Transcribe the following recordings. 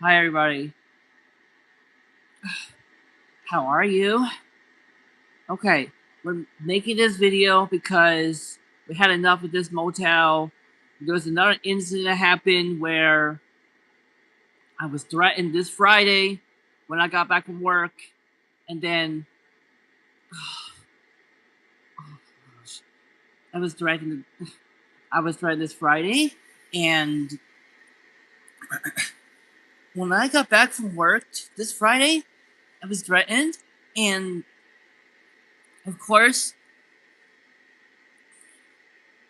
Hi, everybody. How are you? Okay, we're making this video because we had enough of this motel. There was another incident that happened where I was threatened this Friday when I got back from work, and then oh gosh, I was threatened. I was threatened this Friday, and when I got back from work this Friday, I was threatened, and of course,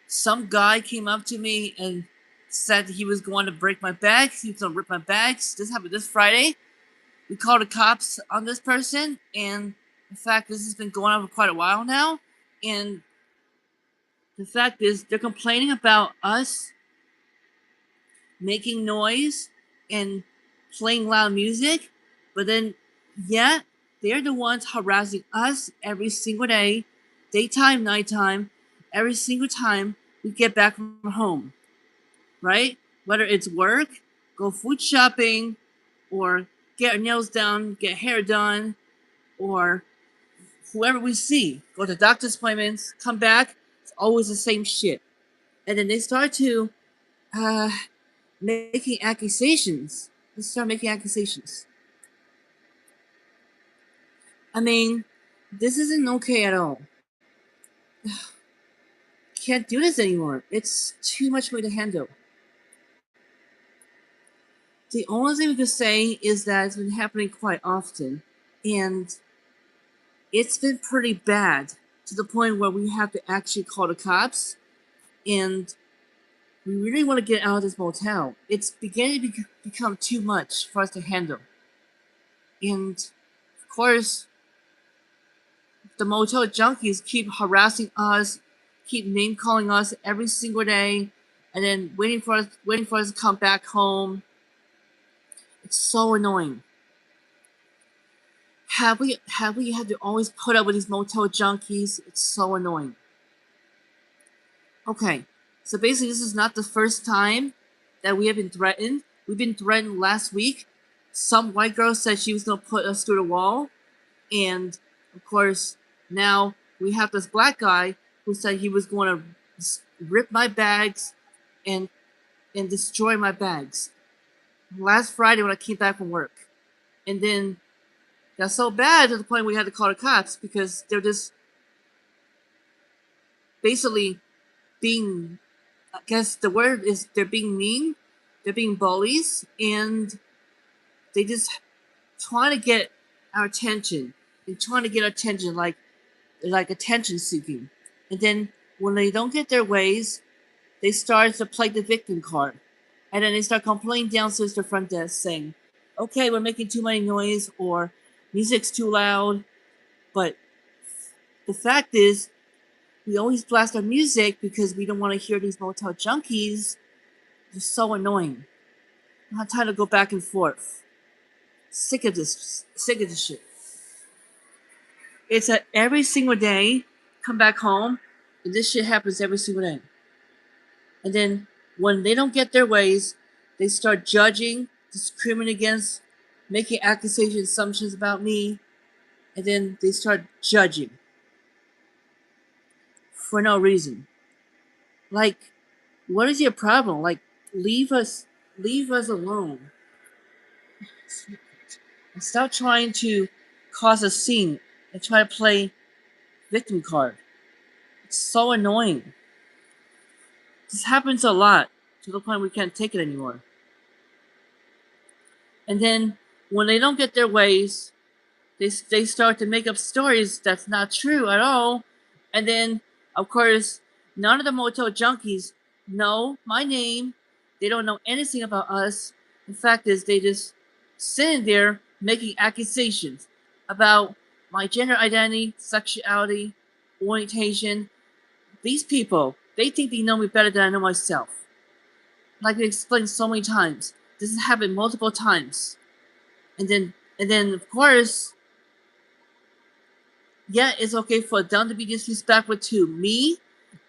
some guy came up to me and said he was going to break my bags. He was going to rip my bags. This happened this Friday. We called the cops on this person, and in fact, this has been going on for quite a while now. And the fact is, they're complaining about us making noise and playing loud music, but then, yeah, they're the ones harassing us every single day, daytime, nighttime, every single time we get back from home. Right? Whether it's work, go food shopping, or get our nails done, get hair done, or whoever we see, go to doctor's appointments, come back, it's always the same shit. And then they start to uh, making accusations. They start making accusations. I mean, this isn't okay at all. Can't do this anymore. It's too much for me to handle. The only thing we could say is that it's been happening quite often, and it's been pretty bad to the point where we have to actually call the cops, and we really want to get out of this motel. It's beginning to become too much for us to handle. And of course, the motel junkies keep harassing us, keep name calling us every single day, and then waiting for us to come back home. It's so annoying. Have we had to always put up with these motel junkies? It's so annoying. Okay, so basically, this is not the first time that we have been threatened. We've been threatened last week. Some white girl said she was going to put us through the wall. And, of course, now we have this black guy who said he was going to rip my bags and, and destroy my bags. Last Friday when I came back from work. And then got so bad to the point we had to call the cops because they're just basically being, I guess the word is, they're being mean, they're being bullies, and they just trying to get our attention. They're trying to get our attention like attention seeking. And then when they don't get their ways, they start to play the victim card. And then they start complaining downstairs to the front desk saying, okay, we're making too much noise, or music's too loud. But the fact is, we always blast our music because we don't want to hear these motel junkies. They're so annoying. I don't have time to go back and forth. Sick of this shit. It's that every single day, come back home, and this shit happens every single day. And then when they don't get their ways, they start judging, discriminating against, making accusations, assumptions about me, and then they start judging for no reason. Like, what is your problem? Like, leave us alone. And stop trying to cause a scene and try to play victim card. It's so annoying. This happens a lot to the point we can't take it anymore. And then when they don't get their ways, they start to make up stories that's not true at all. And then, of course, none of the motel junkies know my name. They don't know anything about us. The fact is, they just sitting there making accusations about my gender identity, sexuality, orientation. These people, they think they know me better than I know myself. Like I explained so many times, this has happened multiple times. And then of course, yeah, it's okay for them to be disrespectful to me,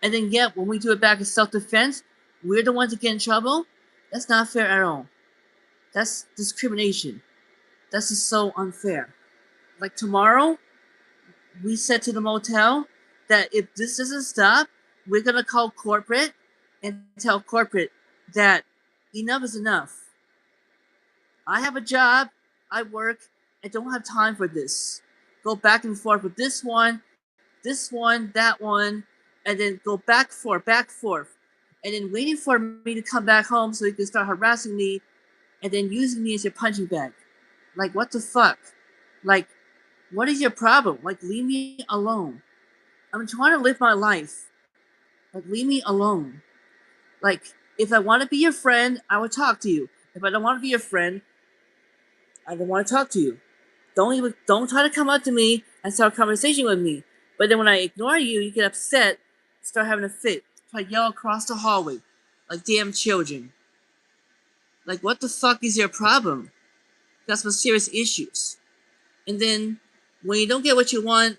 and then yeah, when we do it back in self-defense, we're the ones that get in trouble. That's not fair at all. That's discrimination. That's just so unfair. Like tomorrow, we said to the motel that if this doesn't stop, we're gonna call corporate and tell corporate that enough is enough. I have a job, I work, I don't have time for this. Go back and forth with this one, that one, and then go back, forth, and then waiting for me to come back home so you can start harassing me and then using me as your punching bag. Like, what the fuck? Like, what is your problem? Like, leave me alone. I'm trying to live my life. Like, leave me alone. Like, if I want to be your friend, I will talk to you. If I don't want to be your friend, I don't want to talk to you. Don't try to come up to me and start a conversation with me. But then when I ignore you, you get upset, start having a fit, try to yell across the hallway, like damn children. Like, what the fuck is your problem? You got some serious issues. And then when you don't get what you want,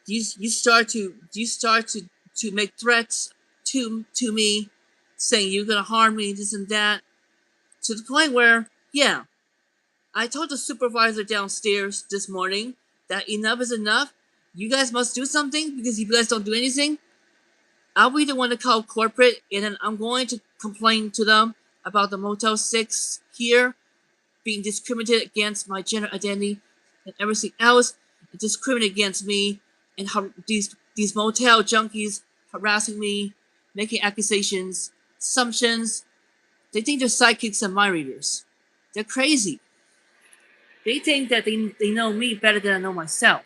you start to make threats to me, saying you're gonna harm me, this and that, to the point where, yeah, I told the supervisor downstairs this morning that enough is enough. You guys must do something, because if you guys don't do anything, I'll be the one to call corporate, and then I'm going to complain to them about the Motel 6 here being discriminated against my gender identity and everything else, discriminated against me, and how these motel junkies harassing me, making accusations, assumptions. They think they're psychics and mind readers. They're crazy. They think that they know me better than I know myself.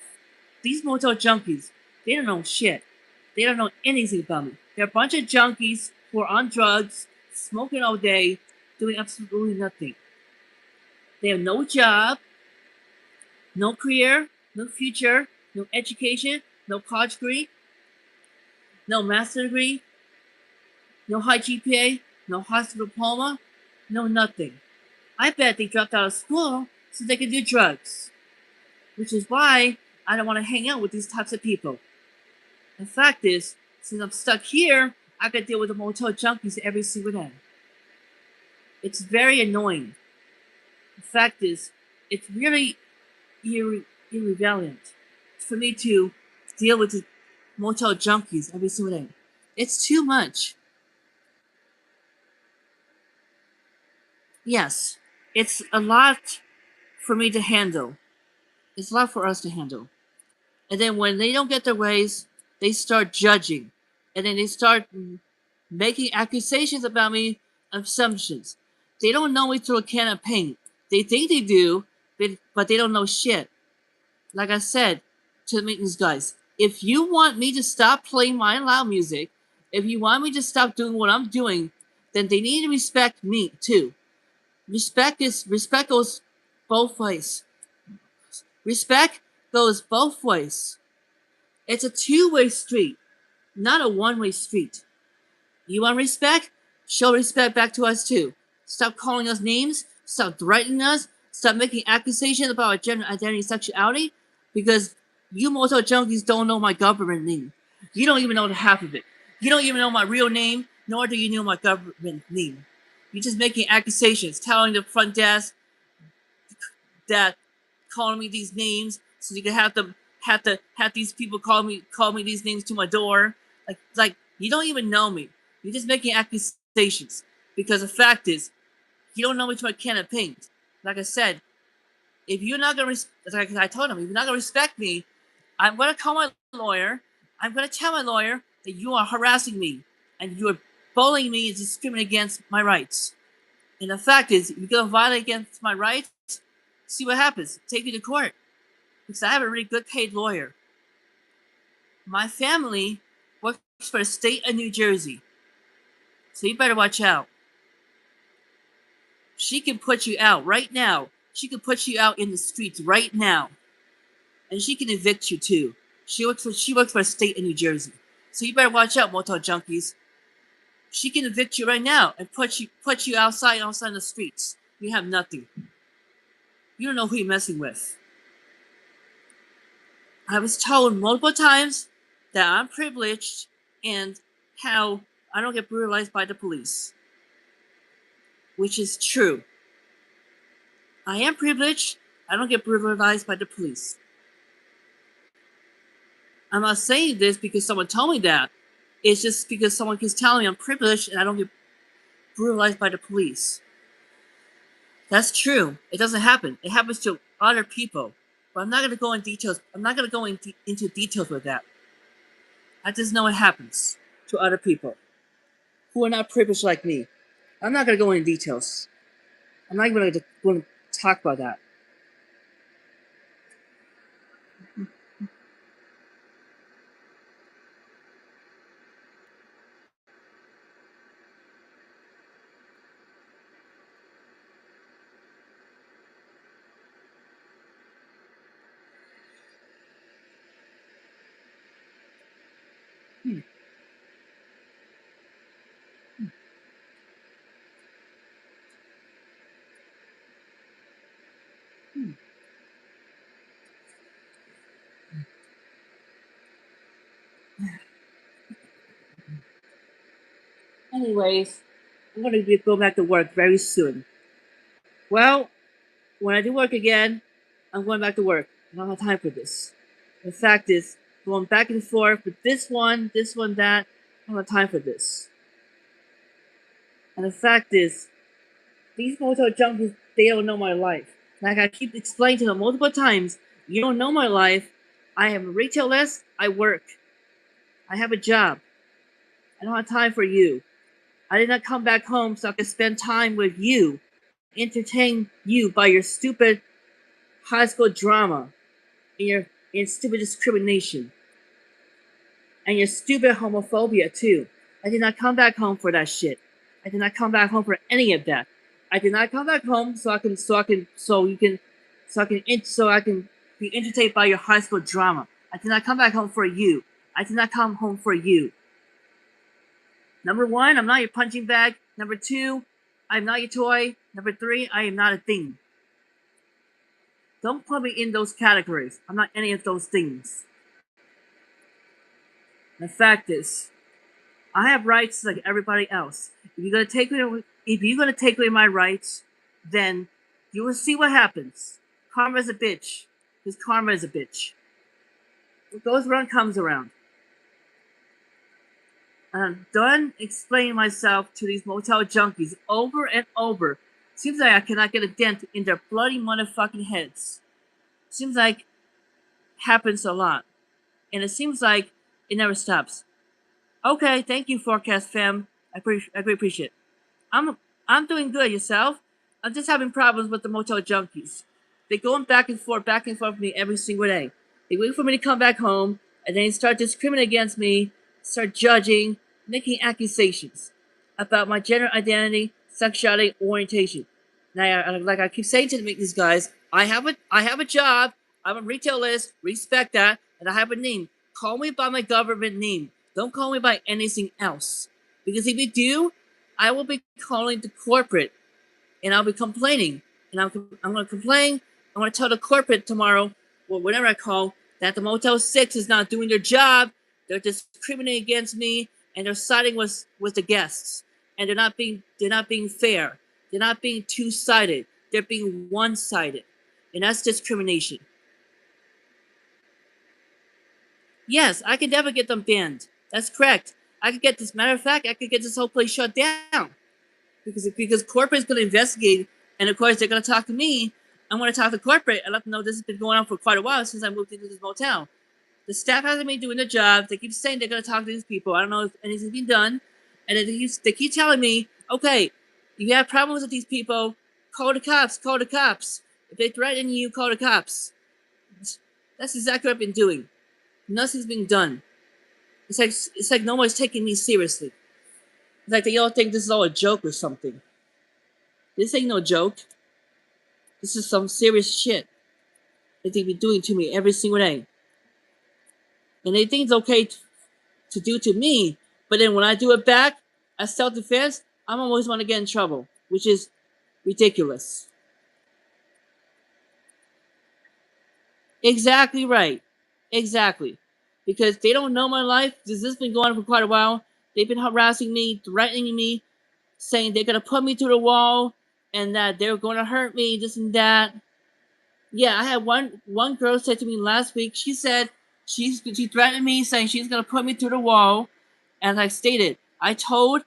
These motel junkies, they don't know shit. They don't know anything about me. They're a bunch of junkies who are on drugs, smoking all day, doing absolutely nothing. They have no job, no career, no future, no education, no college degree, no master degree, no high GPA, no high school diploma, no nothing. I bet they dropped out of school so they could do drugs, which is why I don't want to hang out with these types of people. The fact is, since I'm stuck here, I could deal with the motel junkies every single day. It's very annoying. The fact is, it's really irrelevant for me to deal with the motel junkies every single day. It's too much. Yes, it's a lot for me to handle. It's a lot for us to handle. And then when they don't get their ways, they start judging. And then they start making accusations about me, assumptions. They don't know me through a can of paint. They think they do, but they don't know shit. Like I said to the maintenance guys, if you want me to stop playing my loud music, if you want me to stop doing what I'm doing, then they need to respect me too. Respect goes both ways. Respect goes both ways. It's a two-way street, not a one-way street. You want respect? Show respect back to us too. Stop calling us names. Stop threatening us. Stop making accusations about our gender identity and sexuality. Because you motel junkies don't know my government name. You don't even know the half of it. You don't even know my real name, nor do you know my government name. You're just making accusations, telling the front desk that calling me these names so you can have these people call me these names to my door. Like you don't even know me. You're just making accusations. Because the fact is, you don't know me to a can of paint. Like I said, if you're not gonna like I told him, if you're not gonna respect me, I'm gonna call my lawyer. I'm gonna tell my lawyer that you are harassing me and you are bullying me and discriminating against my rights. And the fact is, if you're gonna violate against my rights, see what happens. Take me to court. Because I have a really good paid lawyer. My family works for the state of New Jersey. So you better watch out. She can put you out right now. She can put you out in the streets right now. And she can evict you too. She works for the state of New Jersey. So you better watch out, motel junkies. She can evict you right now and put you outside in the streets. You have nothing. You don't know who you're messing with. I was told multiple times that I'm privileged and how I don't get brutalized by the police. Which is true. I am privileged. I don't get brutalized by the police. I'm not saying this because someone told me that. It's just because someone keeps telling me I'm privileged and I don't get brutalized by the police. That's true. It doesn't happen. It happens to other people. But I'm not going to go in details. I'm not going to go into details with that. I just know it happens to other people who are not privileged like me. I'm not going to go into details. I'm not even going to talk about that. Hmm. Hmm. Anyways, I'm going to go back to work very soon. Well, when I do work again, I'm going back to work. I don't have time for this. The fact is, going back and forth with this one, that, I don't have time for this. And the fact is, these motel junkies, they don't know my life. Like I keep explaining to them multiple times, you don't know my life. I am a retail list, I work. I have a job. I don't have time for you. I did not come back home so I could spend time with you, entertain you by your stupid high school drama and your stupid discrimination and your stupid homophobia too. I did not come back home for that shit. I did not come back home for any of that. I did not come back home so I can be entertained by your high school drama. I did not come back home for you. I did not come home for you. Number one, I'm not your punching bag. Number two, I'm not your toy. Number three, I am not a thing. Don't put me in those categories. I'm not any of those things. The fact is, I have rights like everybody else. If you're gonna take away my rights, then you will see what happens. Karma's a bitch. Because karma is a bitch. What goes around comes around. And I'm done explaining myself to these motel junkies over and over. Seems like I cannot get a dent in their bloody motherfucking heads. Seems like happens a lot. And it seems like it never stops. Okay, thank you, Forecast Fam. I appreciate it. I'm I'm doing good. Yourself? I'm just having problems with the motel junkies. They're going back and forth with me every single day. They wait for me to come back home, and then they start discriminating against me, start judging, making accusations about my gender identity, sexuality, orientation. Now, like I keep saying to these guys, I have a job. I'm a retail list. Respect that, and I have a name. Call me by my government name. Don't call me by anything else. Because if you do, I will be calling the corporate and I'll be complaining. And I'm going to complain. I'm going to tell the corporate tomorrow, or whenever I call, that the Motel 6 is not doing their job. They're discriminating against me and they're siding with the guests. And they're not being fair. They're not being two-sided. They're being one-sided. And that's discrimination. Yes, I can never get them banned. That's correct. I could get this matter of fact, I could get this whole place shut down. Because corporate is going to investigate, and of course they're going to talk to me. I'm going to talk to corporate. I let them know this has been going on for quite a while since I moved into this motel. The staff hasn't been doing their job. They keep saying they're going to talk to these people. I don't know if anything's been done, and they keep telling me, okay, if you have problems with these people, call the cops. Call the cops. If they threaten you, call the cops. That's exactly what I've been doing. Nothing's been done. It's like no one's taking me seriously. It's like they all think this is all a joke or something. This ain't no joke. This is some serious shit that they be doing to me every single day. And they think it's okay to do to me, but then when I do it back as self-defense, I'm always want to get in trouble, which is ridiculous. Exactly right. Exactly. Because they don't know my life. This has been going on for quite a while. They've been harassing me, threatening me, saying they're gonna put me to the wall and that they were going to hurt me, this and that. Yeah, I had one girl said to me last week. She said she threatened me, saying she's gonna put me through the wall. As I stated, I told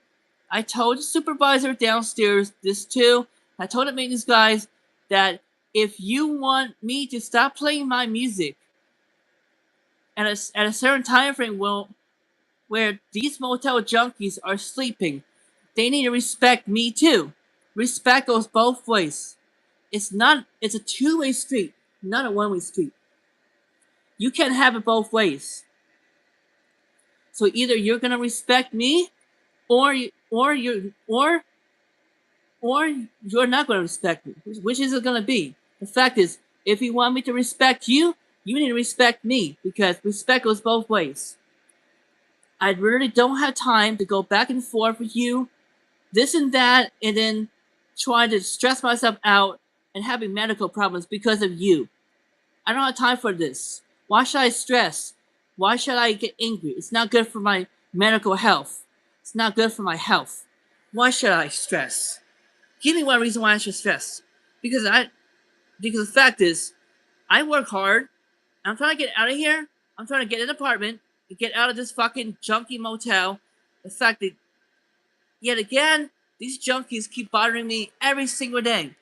the supervisor downstairs this too. I told the maintenance guys that if you want me to stop playing my music at a certain time frame, where these motel junkies are sleeping, they need to respect me too. Respect goes both ways. It's a two-way street, not a one-way street. You can't have it both ways. So either you're gonna respect me, or you're not gonna respect me. Which is it gonna be? The fact is, if you want me to respect you, you need to respect me, because respect goes both ways. I really don't have time to go back and forth with you, this and that, and then trying to stress myself out and having medical problems because of you. I don't have time for this. Why should I stress? Why should I get angry? It's not good for my medical health. It's not good for my health. Why should I stress? Give me one reason why I should stress. Because the fact is, I work hard. I'm trying to get out of here. I'm trying to get an apartment, get out of this fucking junky motel. The fact that, yet again, these junkies keep bothering me every single day.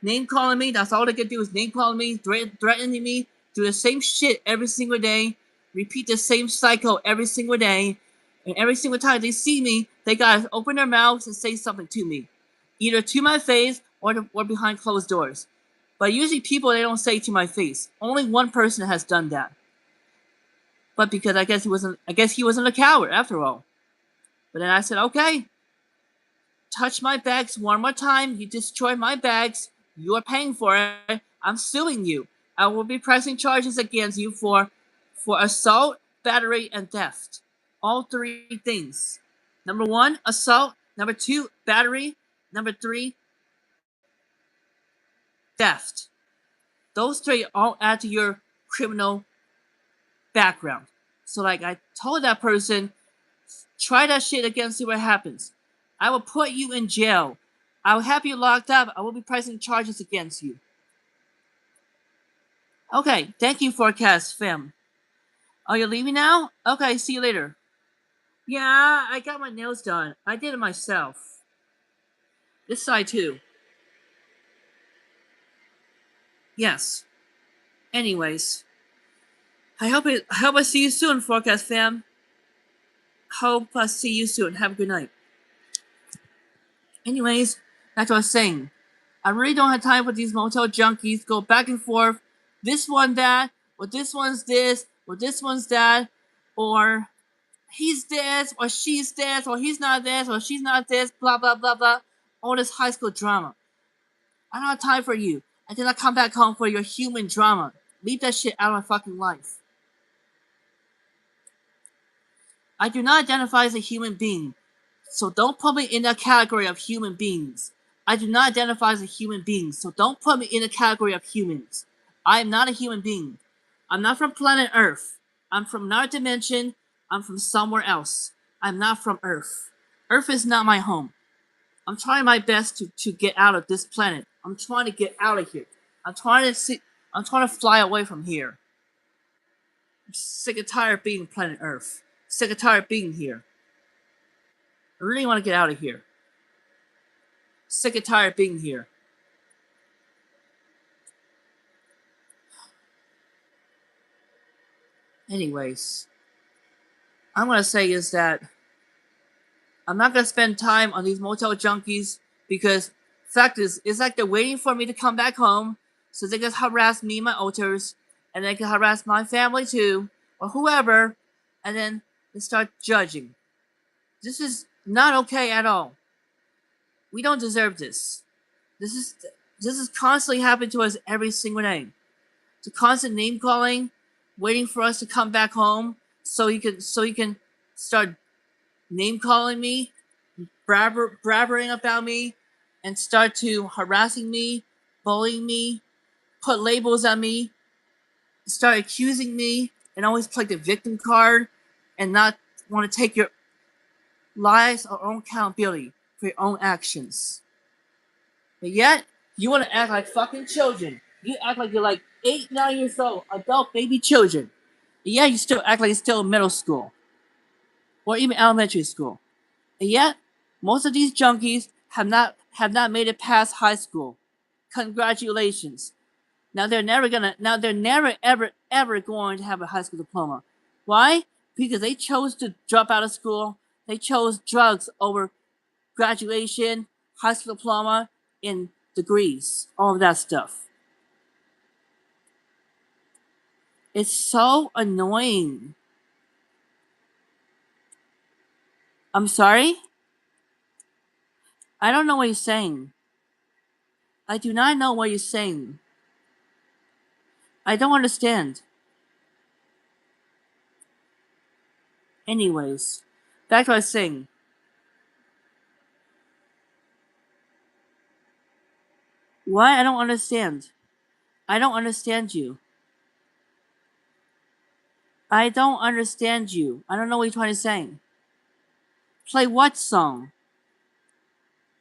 Name calling me, that's all they can do is name calling me, threatening me, do the same shit every single day, repeat the same cycle every single day, and every single time they see me, they gotta open their mouths and say something to me, either to my face or behind closed doors. But usually people, they don't say to my face. Only one person has done that. But because I guess he wasn't a coward after all. But then I said, okay, touch my bags one more time, you destroy my bags, you are paying for it. I'm suing you. I will be pressing charges against you for assault, battery, and theft. All three things. Number one, assault. Number two, battery. Number three, theft. Those three all add to your criminal background. So like I told that person, try that shit again, see what happens. I will put you in jail. I will have you locked up. I will be pressing charges against you. Okay, thank you, Forecast Fam. Oh, you're leaving now? Okay, see you later. Yeah, I got my nails done. I did it myself. This side too. Yes. Anyways, I hope I see you soon, Forecast Fam. Hope I see you soon. Have a good night. Anyways, that's what I was saying. I really don't have time for these motel junkies go back and forth. This one that, or this one's this, or this one's that, or he's this, or she's this, or he's not this, or she's not this, blah blah blah blah. All this high school drama. I don't have time for you. I did not come back home for your human drama. Leave that shit out of my fucking life. I do not identify as a human being, so don't put me in that category of human beings. I do not identify as a human being, so don't put me in the category of humans. I am not a human being. I'm not from planet Earth. I'm from another dimension. I'm from somewhere else. I'm not from Earth. Earth is not my home. I'm trying my best to get out of this planet. I'm trying to get out of here. I'm trying to fly away from here. I'm sick and tired of being planet Earth. Sick and tired of being here. I really want to get out of here. Sick and tired of being here. Anyways, I'm gonna say is that I'm not gonna spend time on these motel junkies, because fact is, it's like they're waiting for me to come back home so they can harass me and my alters, and they can harass my family too, or whoever, and then they start judging. This is not okay at all. We don't deserve this. This is constantly happening to us every single day. The constant name calling, waiting for us to come back home so you can start name calling me, brabbering about me, and start to harassing me, bullying me, put labels on me, start accusing me, and always play the victim card, and not want to take your lives or own accountability for your own actions. But yet, you want to act like fucking children. You act like you're like 8, 9 years old, adult baby children. But yeah, you still act like you're still in middle school or even elementary school. And yet, most of these junkies have not made it past high school. Congratulations. Now they're never ever going to have a high school diploma. Why? Because they chose to drop out of school. They chose drugs over graduation, high school diploma, and degrees. All of that stuff. It's so annoying. I'm sorry? I don't know what you're saying. I do not know what you're saying. I don't understand. Anyways, back to what I was saying. Why? I don't understand. I don't understand you. I don't understand you. I don't know what you're trying to say. Play what song?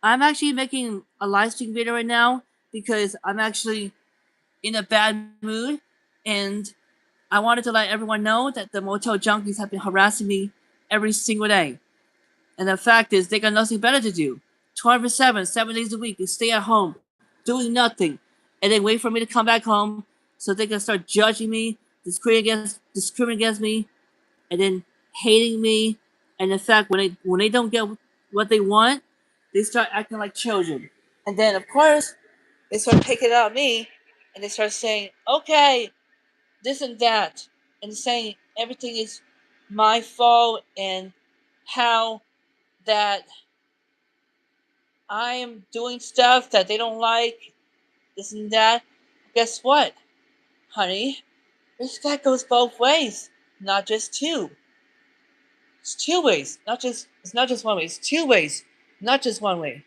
I'm actually making a live stream video right now because I'm actually in a bad mood and I wanted to let everyone know that the motel junkies have been harassing me every single day. And the fact is, they got nothing better to do. 24/7, 7 days a week, they stay at home, doing nothing, and then wait for me to come back home so they can start judging me, discriminating against me, and then hating me. And in fact, when they don't get what they want, they start acting like children. And then, of course, they start taking it out on me, and they start saying, "Okay, this and that," and saying everything is my fault and how that I am doing stuff that they don't like, this and that. Guess what, honey? Respect goes both ways, not just two. It's two ways, it's not just one way. It's two ways, not just one way.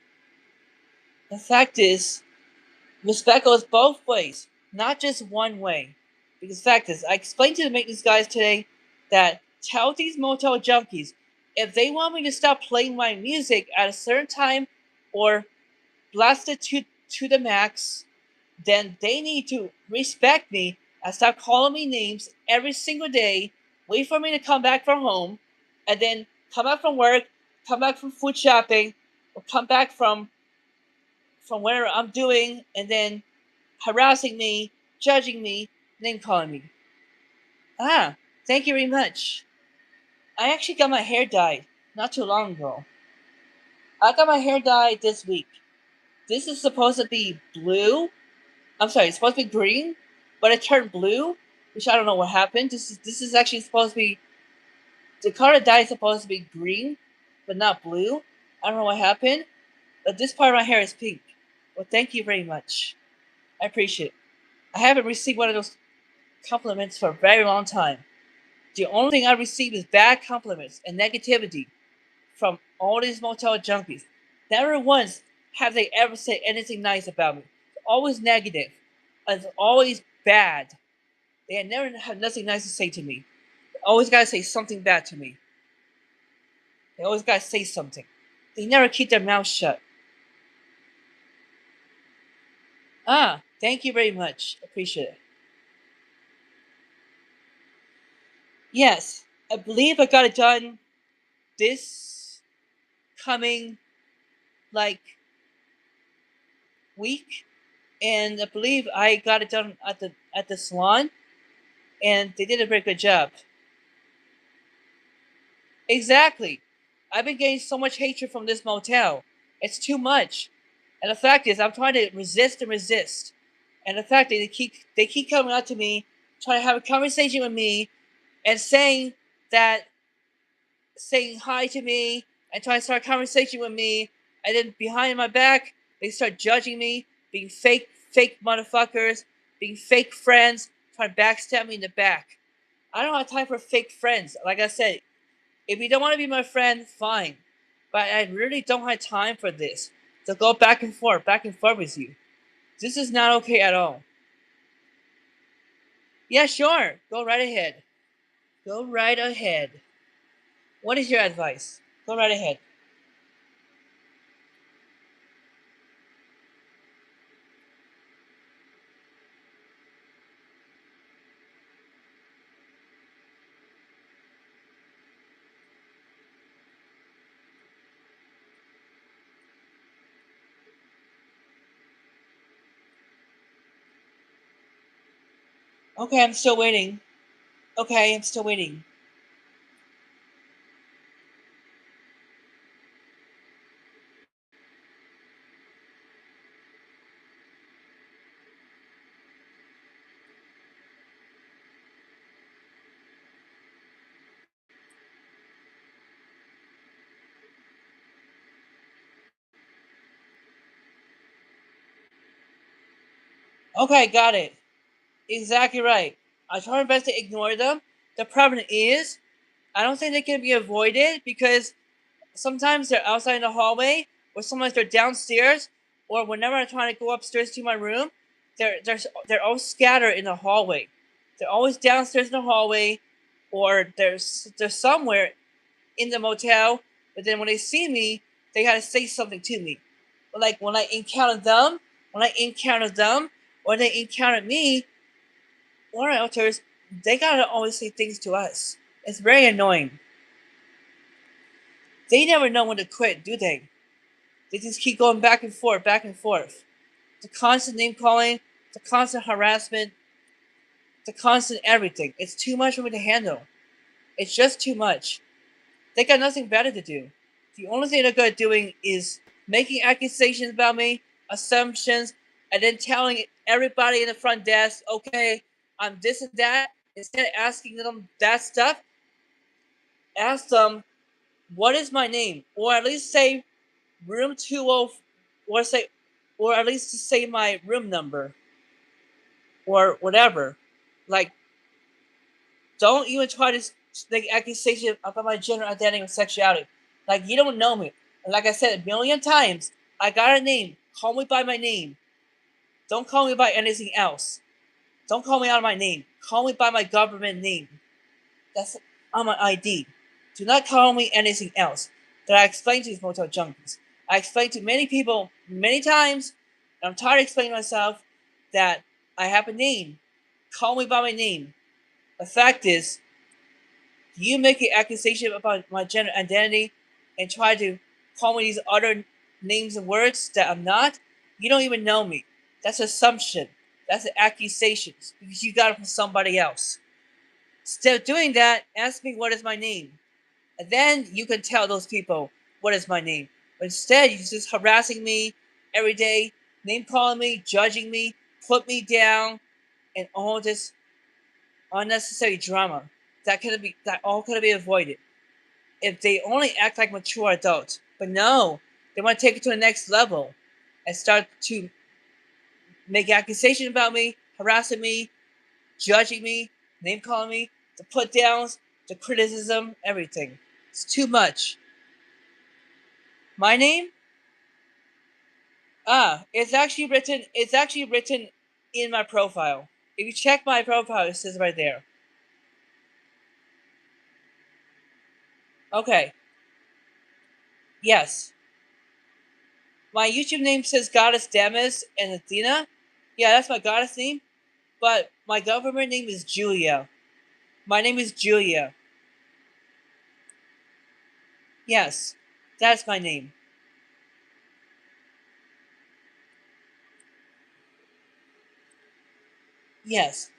The fact is, respect goes both ways, not just one way. Because the fact is, I explained to the maintenance guys today that tell these motel junkies if they want me to stop playing my music at a certain time or blast it to the max, then they need to respect me and stop calling me names every single day, wait for me to come back from home, and then come back from work, come back from food shopping, or come back from whatever I'm doing, and then harassing me, judging me, name calling me. Ah, thank you very much. I actually got my hair dyed not too long ago. I got my hair dyed this week. This is supposed to be blue. I'm sorry, it's supposed to be green, but it turned blue, which I don't know what happened. This is actually supposed to be the color dye is supposed to be green, but not blue. I don't know what happened, but this part of my hair is pink. Well, thank you very much. I appreciate it. I haven't received one of those compliments for a very long time. The only thing I receive is bad compliments and negativity from all these motel junkies. Never once have they ever said anything nice about me. It's always negative. It's always bad. They never have nothing nice to say to me. They always gotta say something bad to me. They always gotta say something. They never keep their mouth shut. Ah, thank you very much. Appreciate it. Yes, I believe I got it done this coming like week, and I believe I got it done at the salon, and they did a very good job. Exactly. I've been getting so much hatred from this motel. It's too much. And the fact is, I'm trying to resist and resist. And the fact that they keep coming out to me, trying to have a conversation with me, and that saying hi to me and trying to start a conversation with me, and then behind my back they start judging me, being fake motherfuckers, being fake friends, trying to backstab me in the back. I don't have time for fake friends. Like I said, if you don't want to be my friend, fine. But I really don't have time for this. To go back and forth with you. This is not okay at all. Yeah, sure. Go right ahead. Go right ahead. What is your advice? Go right ahead. Okay, I'm still waiting. Okay, I'm still waiting. Okay, got it. Exactly right. I try my best to ignore them. The problem is, I don't think they can be avoided because sometimes they're outside in the hallway, or sometimes they're downstairs, or whenever I'm trying to go upstairs to my room, they're all scattered in the hallway. They're always downstairs in the hallway, or they're somewhere in the motel. But then when they see me, they gotta say something to me. Like when I encounter them, or they encounter me, or elders, they gotta always say things to us. It's very annoying. They never know when to quit, do they? They just keep going back and forth, back and forth. The constant name calling, the constant harassment, the constant everything. It's too much for me to handle. It's just too much. They got nothing better to do. The only thing they're good at doing is making accusations about me, assumptions, and then telling everybody in the front desk, okay, I'm this and that. Instead of asking them that stuff, ask them, what is my name? Or at least say room 20, or say, or at least say my room number, or whatever. Like, don't even try to make accusation about my gender identity or sexuality. Like, you don't know me. And like I said a million times, I got a name. Call me by my name. Don't call me by anything else. Don't call me out of my name. Call me by my government name. That's on my ID. Do not call me anything else. That I explained to these motel junkies. I explained to many people many times, and I'm tired of explaining myself, that I have a name. Call me by my name. The fact is, you make an accusation about my gender identity and try to call me these other names and words that I'm not, you don't even know me. That's assumption. That's an accusation because you got it from somebody else. Instead of doing that, ask me what is my name. And then you can tell those people what is my name. But instead, you're just harassing me every day, name calling me, judging me, put me down, and all this unnecessary drama that all could be avoided if they only act like mature adults. But no, they want to take it to the next level and start to make accusations about me, harassing me, judging me, name calling me, the put downs, the criticism, everything. It's too much. My name? It's actually written in my profile. If you check my profile, it says right there. Okay. Yes. My YouTube name says Goddess Demis and Athena. Yeah, that's my goddess name. But my government name is Julia. My name is Julia. Yes, that's my name. Yes.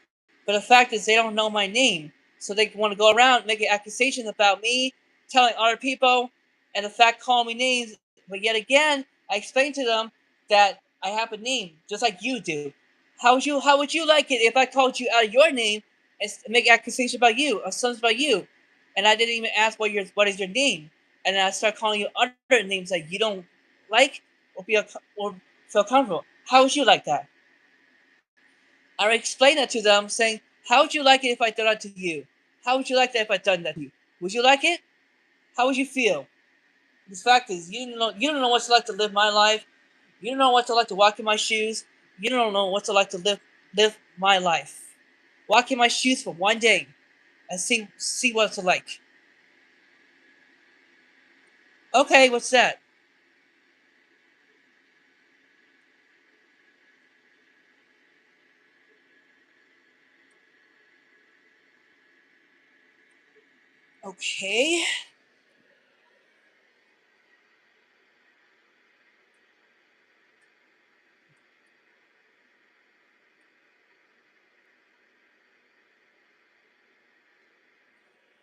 But the fact is, they don't know my name. So they want to go around making accusations about me, telling other people, and the fact calling me names. But yet again, I explained to them that I have a name, just like you do. How would you like it if I called you out of your name and make accusations about you, or something about you, and I didn't even ask what is your name, and then I start calling you other names that you don't like or feel comfortable. How would you like that? I explained that to them, saying, how would you like it if I done that to you? How would you like that if I done that to you? Would you like it? How would you feel? The fact is, you don't know what it's like to live my life. You don't know what it's like to walk in my shoes. You don't know what it's like to live my life. Walk in my shoes for one day and see what it's like. Okay, what's that? Okay.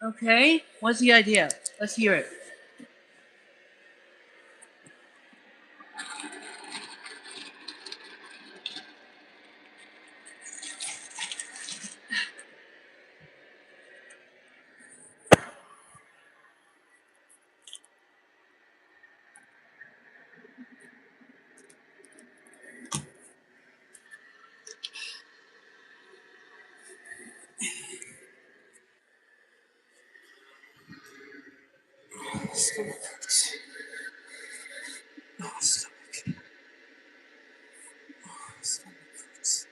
Okay, what's the idea? Let's hear it. Stomach hurts. Oh, stomach. Stomach hurts.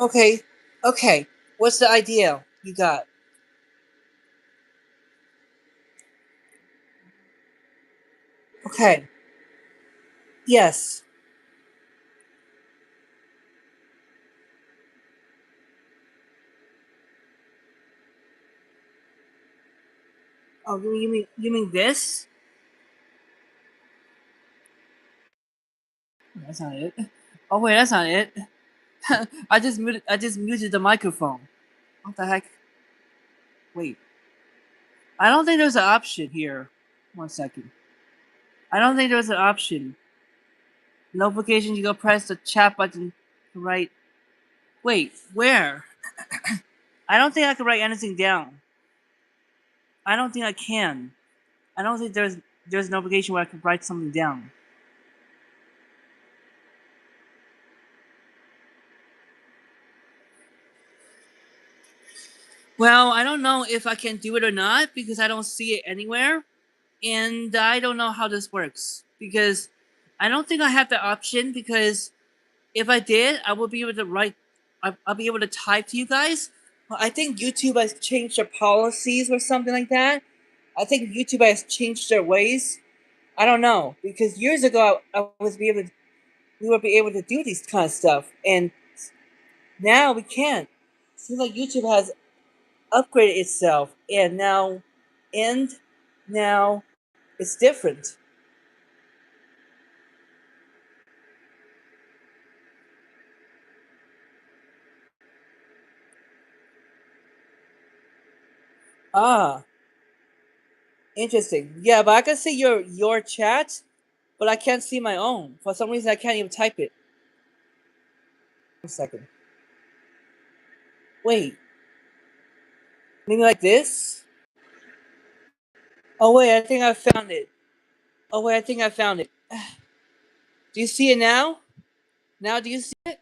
Okay, okay. What's the idea you got? Okay. Yes. Oh, you mean this? That's not it. Oh wait, that's not it. I just muted the microphone. What the heck? Wait. I don't think there's an option here. 1 second. I don't think there's an option. Notifications, you go press the chat button to write. Wait, where? I don't think I can write anything down. I don't think I can. I don't think there's a notification where I can write something down. Well, I don't know if I can do it or not because I don't see it anywhere. And I don't know how this works because I don't think I have the option because if I did, I would be able to write. I'll be able to type to you guys. Well, I think YouTube has changed their policies or something like that. I think YouTube has changed their ways. I don't know because years ago we would be able to do these kind of stuff, and now we can't. Seems like YouTube has upgraded itself, and now it's different. Ah, interesting. Yeah, but I can see your chat, but I can't see my own. For some reason, I can't even type it. 1 second. Wait, maybe like this? Oh wait, I think I found it. Oh wait, I think I found it. Do you see it now? Now do you see it?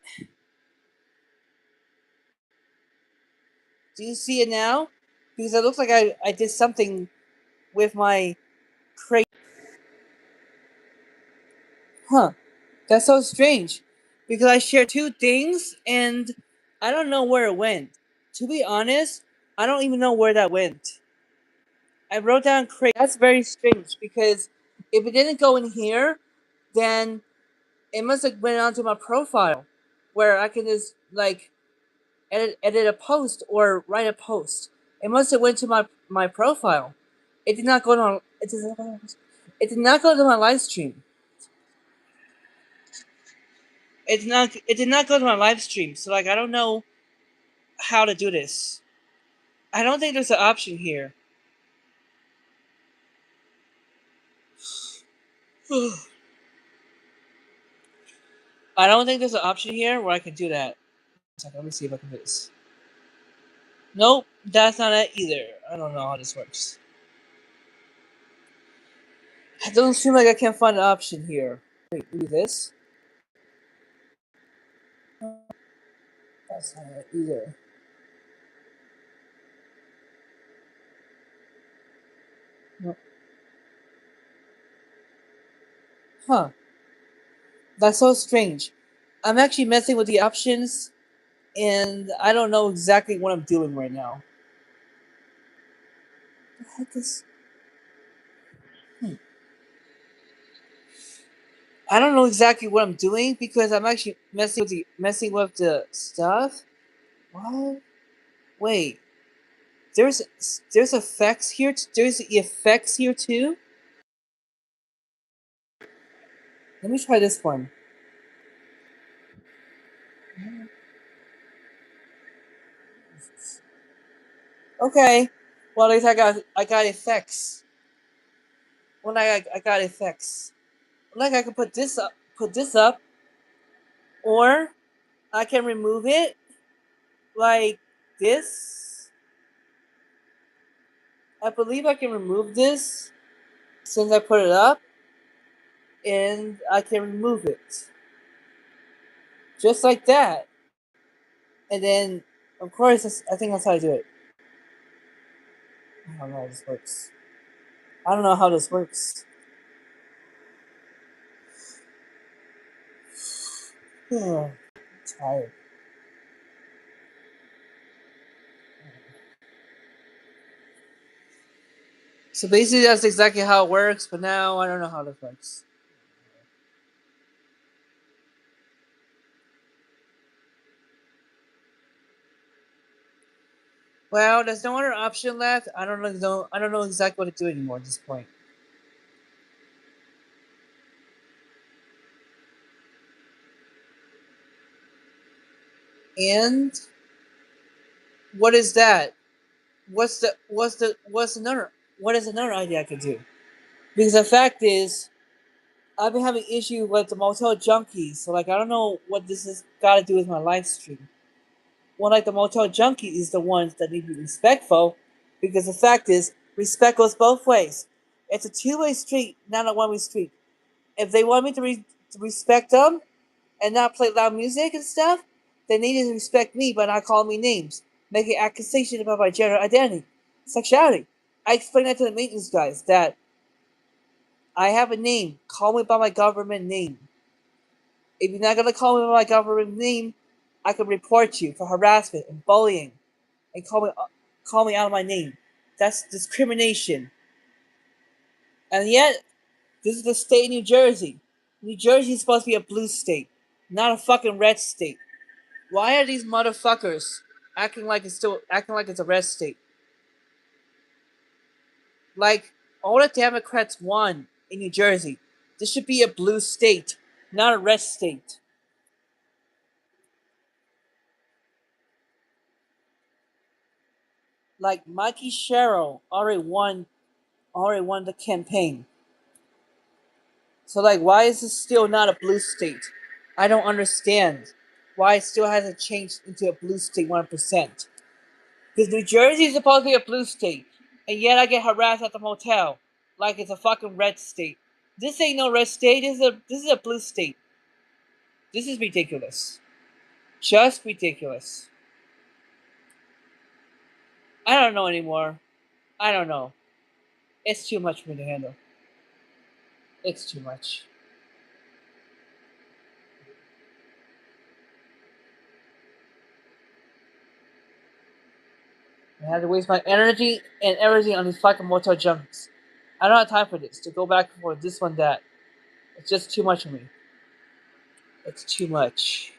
Do you see it now? Because it looks like I did something with my crate. Huh. That's so strange. Because I shared two things and I don't know where it went. To be honest, I don't even know where that went. I wrote down crate. That's very strange because if it didn't go in here, then it must have went onto my profile where I can just like edit a post or write a post. It must have went to my profile. It did not go to it did not go to my live stream. It did not go to my live stream. So like I don't know how to do this. I don't think there's an option here. I don't think there's an option here where I can do that. Let me see if I can do this. Nope, that's not it either. I don't know how this works. It doesn't seem like I can find an option here. Wait, do this? That's not it either. No. Huh. That's so strange. I'm actually messing with the options, and I don't know exactly what I'm doing right now. What the heck is? Hmm. I don't know exactly what I'm doing because I'm actually messing with the stuff. What? Wait. There's effects here. There's effects here too. Let me try this one. Okay. Well, at least I got effects. Well, I got effects. Like I can put this up, or I can remove it like this. I believe I can remove this since I put it up, and I can remove it just like that. And then, of course, I think that's how I do it. I don't know how this works. I don't know how this works. I'm tired. So basically, that's exactly how it works. But now I don't know how this works. Well, there's no other option left. I don't know exactly what to do anymore at this point. And what is that? What is another idea I could do? Because the fact is, I've been having issue with the motel junkies. So like I don't know what this has got to do with my live stream. Well, like the motel junkies is the ones that need to be respectful, because the fact is, respect goes both ways. It's a two-way street, not a one-way street. If they want me to respect them and not play loud music and stuff, they need to respect me by not calling me names, making accusations about my gender identity, sexuality. I explained that to the maintenance guys that I have a name. Call me by my government name. If you're not gonna call me by my government name, I can report you for harassment and bullying, and call me out of my name. That's discrimination. And yet, this is the state of New Jersey. New Jersey is supposed to be a blue state, not a fucking red state. Why are these motherfuckers acting like it's a red state? Like all the Democrats won in New Jersey. This should be a blue state, not a red state. Like Mikey Sherrill already won the campaign. So like why is this still not a blue state? I don't understand why it still hasn't changed into a blue state 1%. Because New Jersey is supposed to be a blue state, and yet I get harassed at the motel like it's a fucking red state. This ain't no red state. This is a blue state. This is ridiculous. Just ridiculous. I don't know anymore. I don't know. It's too much for me to handle. It's too much. I had to waste my energy and everything on these fucking motel junks. I don't have time for this. To go back and forth, this one, that. It's just too much for me. It's too much.